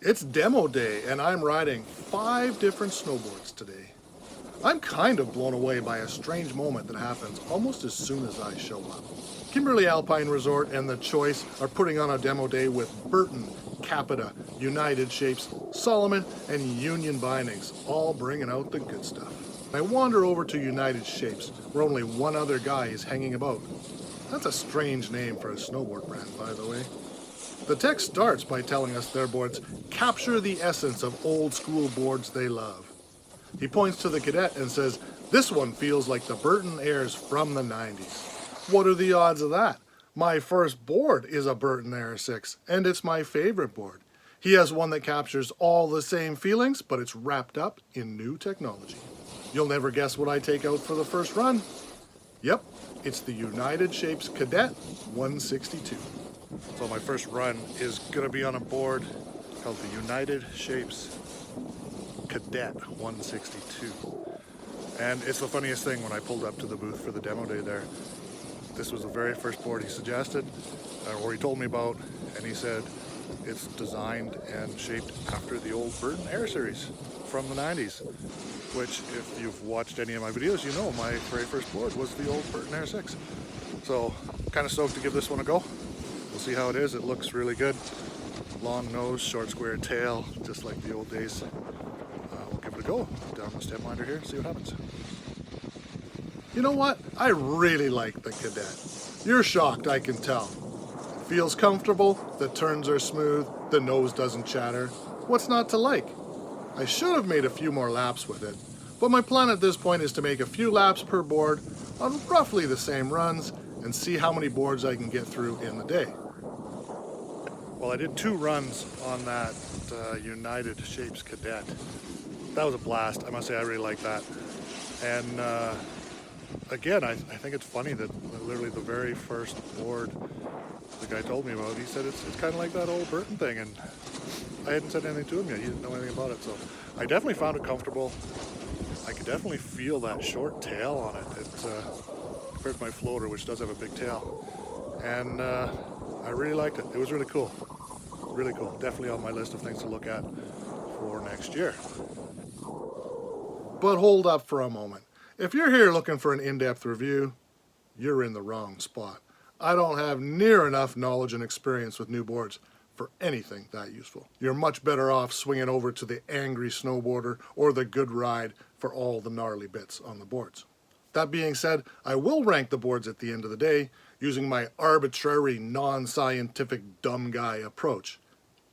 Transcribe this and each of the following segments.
It's demo day and I'm riding 5 different snowboards today. I'm kind of blown away by a strange moment that happens almost as soon as I show up. Kimberley Alpine Resort and The Choice are putting on a demo day with Burton, Capita, United Shapes, Salomon, and Union bindings, all bringing out the good stuff. I wander over to United Shapes, where only one other guy is hanging about. That's a strange name for a snowboard brand, by the way. The text starts by telling us their boards capture the essence of old school boards they love. He points to the Cadet and says, "This one feels like the Burton Airs from the 90s. What are the odds of that? My first board is a Burton Air 6, and it's my favorite board. He has one that captures all the same feelings, but it's wrapped up in new technology." You'll never guess what I take out for the first run. Yep, it's the United Shapes Cadet 162. So my first run is gonna be on a board called the United Shapes Cadet 162. And it's the funniest thing when I pulled up to the booth for the demo day there. This was the very first board he suggested, or he told me about, and he said it's designed and shaped after the old Burton Air series from the 90s, which if you've watched any of my videos, you know my very first board was the old Burton Air 6. So kind of stoked to give this one a go. We'll see how it is. It looks really good. Long nose, short square tail, just like the old days. We'll give it a go. Down the step winder here, see what happens. You know what? I really like the Cadet. You're shocked, I can tell. It feels comfortable, the turns are smooth, the nose doesn't chatter. What's not to like? I should have made a few more laps with it, but my plan at this point is to make a few laps per board on roughly the same runs and see how many boards I can get through in the day. Well, I did 2 runs on that United Shapes Cadet. That was a blast. I must say I really like that. And again, I think it's funny that literally the very first board the guy told me about, he said it's kind of like that old Burton thing, and I hadn't said anything to him yet. He didn't know anything about it, so I definitely found it comfortable. I could definitely feel that short tail on it. It's compared to my floater, which does have a big tail, and I really liked it. It was really cool. Really cool. Definitely on my list of things to look at for next year. But hold up for a moment. If you're here looking for an in-depth review, you're in the wrong spot. I don't have near enough knowledge and experience with new boards for anything that useful. You're much better off swinging over to the angry snowboarder or the good ride for all the gnarly bits on the boards. That being said, I will rank the boards at the end of the day using my arbitrary, non-scientific, dumb guy approach,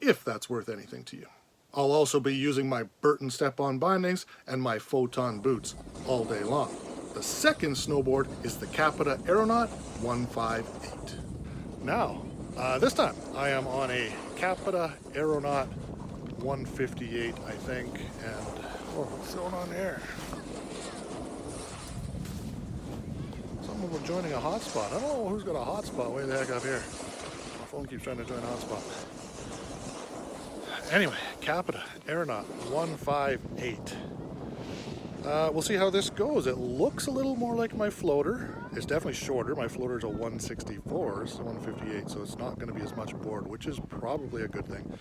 if that's worth anything to you. I'll also be using my Burton Step On bindings and my Photon boots all day long. The second snowboard is the Capita Aeronaut 158. Now, this time I am on a Capita Aeronaut 158, I think, and what's going on there? Someone was joining a hotspot. I don't know who's got a hotspot way the heck up here. My phone keeps trying to join a hotspot. Anyway, Capita Aeronaut 158. We'll see how this goes. It looks a little more like my floater. It's definitely shorter. My floater is a 164, it's a 158, so it's not going to be as much board, which is probably a good thing.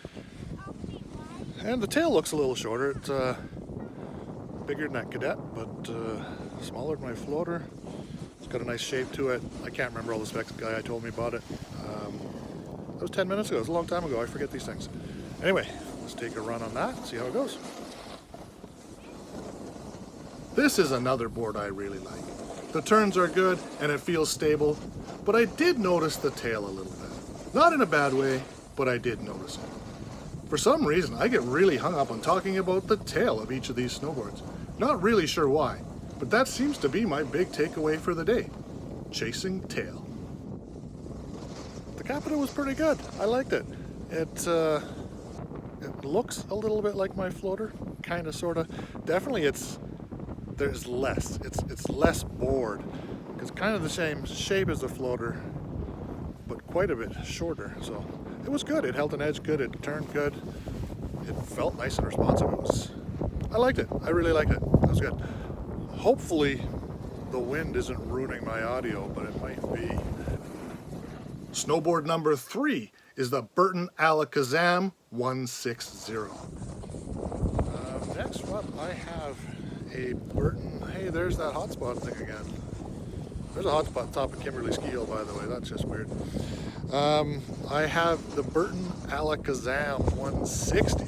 And the tail looks a little shorter. It's bigger than that Cadet, but smaller than my floater. It's got a nice shape to it. I can't remember all the specs. The guy told me about it. That was 10 minutes ago. It was a long time ago. I forget these things. Anyway, let's take a run on that and see how it goes. This is another board I really like. The turns are good and it feels stable, but I did notice the tail a little bit. Not in a bad way, but I did notice it. For some reason, I get really hung up on talking about the tail of each of these snowboards. Not really sure why, but that seems to be my big takeaway for the day. Chasing tail. The Capita was pretty good. I liked it. It looks a little bit like my floater, kind of, sort of. Definitely there's less. It's less board. It's kind of the same shape as the floater, but quite a bit shorter. So it was good. It held an edge good. It turned good. It felt nice and responsive. I liked it. I really liked it. It was good. Hopefully the wind isn't ruining my audio, but it might be. Snowboard number 3 is the Burton Alakasam 160. Next up, I have a Burton. Hey, there's that hotspot thing again. There's a hotspot on top of Kimberley ski hill, by the way. That's just weird. I have the Burton Alakasam 160.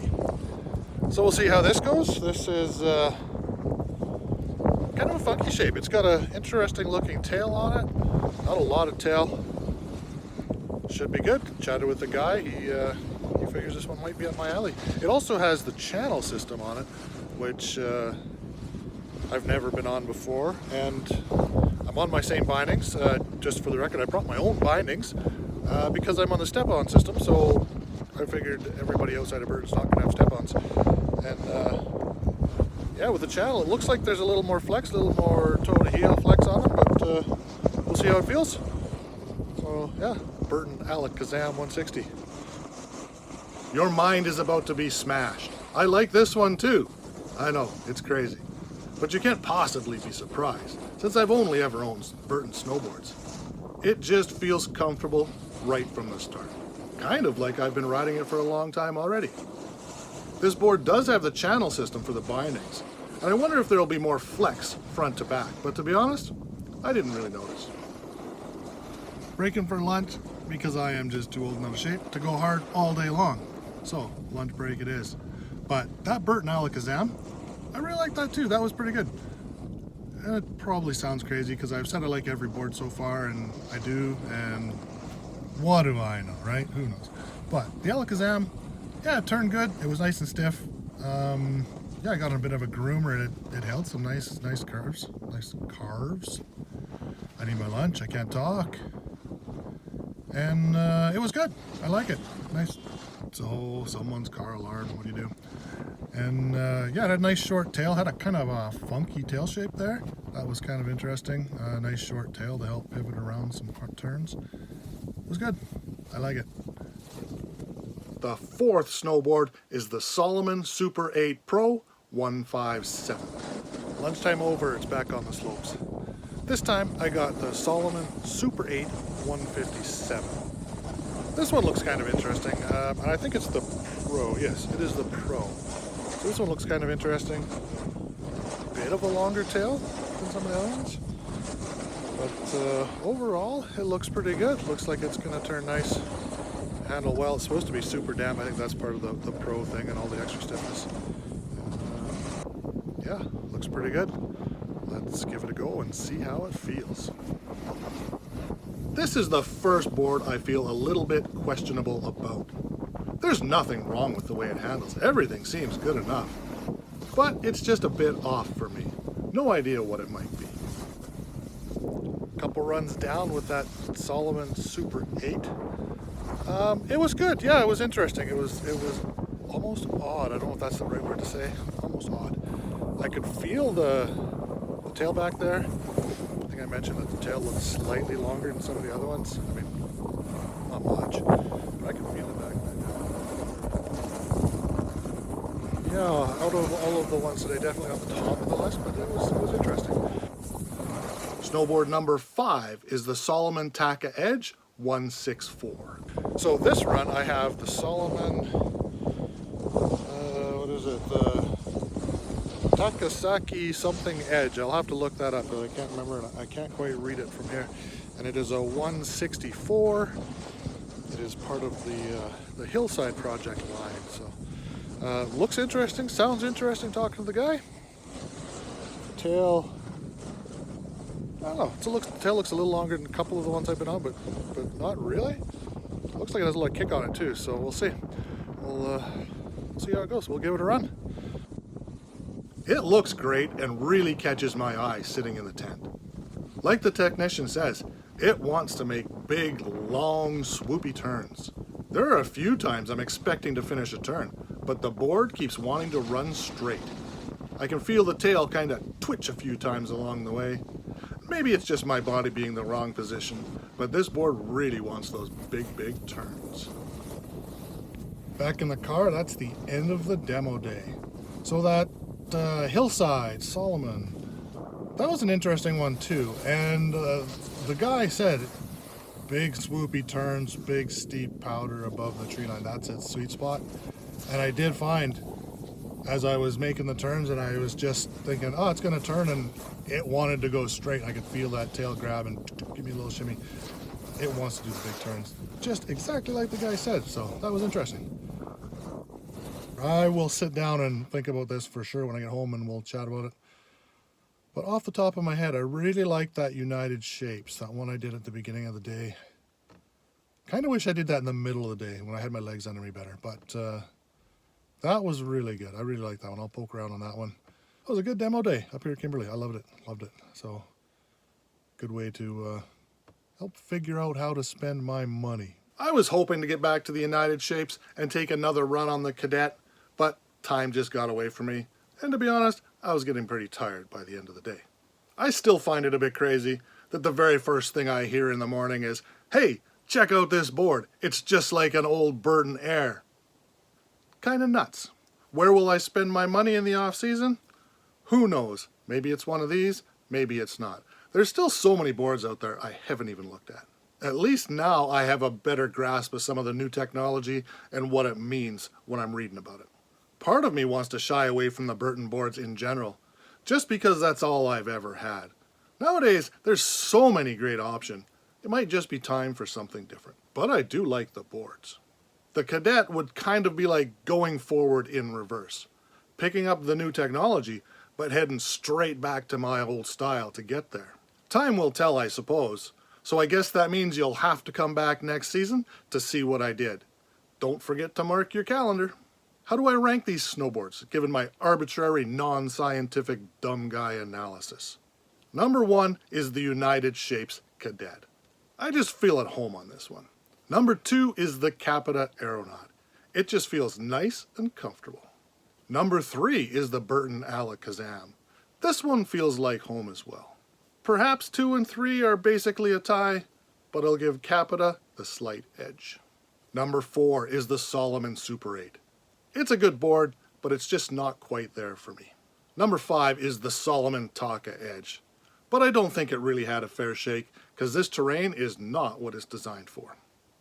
So we'll see how this goes. This is kind of a funky shape. It's got an interesting looking tail on it. Not a lot of tail. Should be good. Chatted with the guy. He figures this one might be up my alley. It also has the channel system on it, which I've never been on before. And I'm on my same bindings. Just for the record, I brought my own bindings because I'm on the Step On system. So I figured everybody outside of Burton's not going to have Step-Ons. And yeah, with the channel, it looks like there's a little more flex, a little more toe-to-heel flex on it, but we'll see how it feels. So yeah, Burton Alakasam 160. Your mind is about to be smashed. I like this one too. I know, it's crazy. But you can't possibly be surprised, since I've only ever owned Burton snowboards. It just feels comfortable right from the start. Kind of like I've been riding it for a long time already. This board does have the channel system for the bindings, and I wonder if there'll be more flex front to back, but to be honest, I didn't really notice. Breaking for lunch because I am just too old and out of shape to go hard all day long. So, lunch break it is. But that Burton Alakasam, I really like that too. That was pretty good. And it probably sounds crazy because I've said I like every board so far, and I do, and what do I know, right? Who knows? But the Alakasam, yeah, it turned good. It was nice and stiff. Yeah, I got a bit of a groomer, and it held some nice curves, nice carves. I need my lunch. I can't talk. And it was good. I like it. Nice. So someone's car alarm. What do you do? And yeah, it had a nice short tail. Had a kind of a funky tail shape there. That was kind of interesting. Nice short tail to help pivot around some turns. It was good. I like it. The fourth snowboard is the Salomon Super 8 Pro 157. Lunchtime over, it's back on the slopes. This time I got the Salomon Super 8 157. This one looks kind of interesting, and I think it's the Pro. Yes, it is the Pro. So this one looks kind of interesting. Bit of a longer tail than some of the other ones. But overall, it looks pretty good. Looks like it's going to turn nice. Handle well. It's supposed to be super damp. I think that's part of the Pro thing and all the extra stiffness. Yeah, looks pretty good. Let's give it a go and see how it feels. This is the first board I feel a little bit questionable about. There's nothing wrong with the way it handles. Everything seems good enough. But it's just a bit off for me. No idea what it might be. Couple runs down with that Salomon Super 8. It was good. Yeah, it was interesting. It was almost odd. I don't know if that's the right word to say. Almost odd. I could feel the tail back there. I think I mentioned that the tail looked slightly longer than some of the other ones. I mean, not much, but I could feel it back there. Yeah, out of all of the ones today, definitely on the top of the list, but it was interesting. Snowboard number 5 is the Salomon Taka Edge 164. So this run I have the Salomon, what is it, the Takasaki something Edge. I'll have to look that up because I can't remember, I can't quite read it from here. And it is a 164. It is part of the Hillside project line. So looks interesting, sounds interesting talking to the guy. Tail, I don't know, the tail looks a little longer than a couple of the ones I've been on, but not really. Looks like it has a little kick on it too, so we'll see. We'll see how it goes. We'll give it a run. It looks great and really catches my eye sitting in the tent. Like the technician says, it wants to make big, long, swoopy turns. There are a few times I'm expecting to finish a turn, but the board keeps wanting to run straight. I can feel the tail kind of twitch a few times along the way. Maybe it's just my body being in the wrong position, but this board really wants those big, big turns. Back in the car, that's the end of the demo day. So that Hillside, Salomon, that was an interesting one too. And the guy said Big swoopy turns, big steep powder above the tree line. That's its sweet spot. And I did find, as I was making the turns and I was just thinking, oh, it's going to turn, and it wanted to go straight. I could feel that tail grab and give me a little shimmy. It wants to do the big turns, just exactly like the guy said. So that was interesting. I will sit down and think about this for sure when I get home, and we'll chat about it. But off the top of my head, I really like that United Shapes, that one I did at the beginning of the day. Kind of wish I did that in the middle of the day when I had my legs under me better, but that was really good. I really like that one. I'll poke around on that one. It was a good demo day up here at Kimberley. I loved it. So good way to help figure out how to spend my money. I was hoping to get back to the United Shapes and take another run on the Cadet, but time just got away from me. And to be honest, I was getting pretty tired by the end of the day. I still find it a bit crazy that the very first thing I hear in the morning is, hey, check out this board. It's just like an old Burton Air. Kinda nuts. Where will I spend my money in the off season? Who knows? Maybe it's one of these, maybe it's not. There's still so many boards out there I haven't even looked at. At least now I have a better grasp of some of the new technology and what it means when I'm reading about it. Part of me wants to shy away from the Burton boards in general, just because that's all I've ever had. Nowadays, there's so many great options. It might just be time for something different. But I do like the boards. The Cadet would kind of be like going forward in reverse, picking up the new technology, but heading straight back to my old style to get there. Time will tell, I suppose. So I guess that means you'll have to come back next season to see what I did. Don't forget to mark your calendar. How do I rank these snowboards, given my arbitrary, non-scientific, dumb guy analysis? Number 1 is the United Shapes Cadet. I just feel at home on this one. Number 2 is the Capita Aeronaut. It just feels nice and comfortable. Number 3 is the Burton Alakasam. This one feels like home as well. Perhaps 2 and 3 are basically a tie, but I'll give Capita the slight edge. Number 4 is the Salomon Super 8. It's a good board, but it's just not quite there for me. Number 5 is the Salomon Taka Edge, but I don't think it really had a fair shake because this terrain is not what it's designed for.